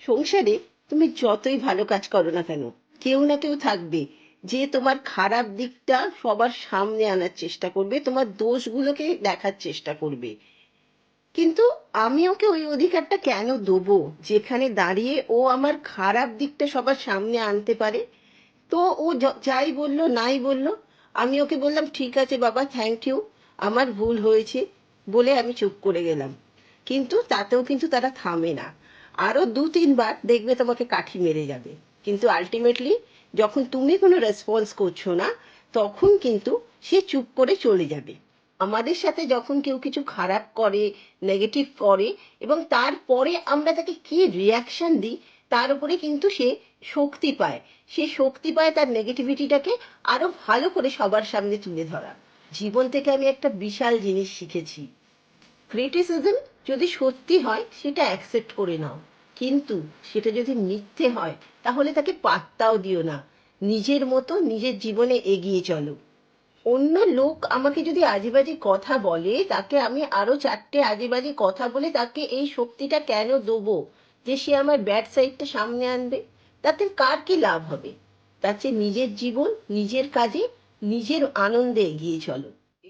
সংসারে তুমি যতই ভালো কাজ করো না কেন, কেউ না কেউ থাকবে যে তোমার খারাপ দিকটা সবার সামনে আনার চেষ্টা করবে, তোমার দোষগুলোকে দেখার চেষ্টা করবে। কিন্তু আমি ওকে ওই অধিকারটা কেন দেবো যেখানে দাঁড়িয়ে ও আমার খারাপ দিকটা সবার সামনে আনতে পারে? তো ও যাই বললো নাই বললো, আমি ওকে বললাম ঠিক আছে বাবা, থ্যাংক ইউ, আমার ভুল হয়েছে বলে আমি চুপ করে গেলাম। কিন্তু তাতেও কিন্তু তারা থামে না, আরো দু তিনবার দেখবে তোমাকে কাঠি মেরে যাবে। কিন্তু আলটিমেটলি যখন তুমি কোনো রেসপন্স করছো না, তখন কিন্তু সে চুপ করে চলে যাবে। আমাদের সাথে যখন কেউ কিছু খারাপ করে, নেগেটিভ করে, এবং তারপরে আমরা তাকে কি রিয়াকশন দিই, তার উপরে কিন্তু সে শক্তি পায়। সে শক্তি পায় তার নেগেটিভিটিটাকে আরো ভালো করে সবার সামনে তুলে ধরা। জীবন থেকে আমি একটা বিশাল জিনিস শিখেছি, ক্রিটিসিজম যদি সত্যি হয় সেটা অ্যাকসেপ্ট করে নাও, কিন্তু সেটা যদি মিথ্যে হয় তাহলে তাকে পাত্তাও দিও না। নিজের মতো নিজের জীবনে এগিয়ে চলো। অন্য লোক আমাকে যদি আজেবাজে কথা বলে, তাকে আমি আরো চারটে আজেবাজে কথা বলে তাকে এই শক্তিটা কেন দেবো যে সে আমার ব্যাড সাইডটা সামনে আনবে? তাতে কার কি লাভ হবে? তার চেয়ে নিজের জীবন, নিজের কাজে, নিজের আনন্দে এগিয়ে চলো।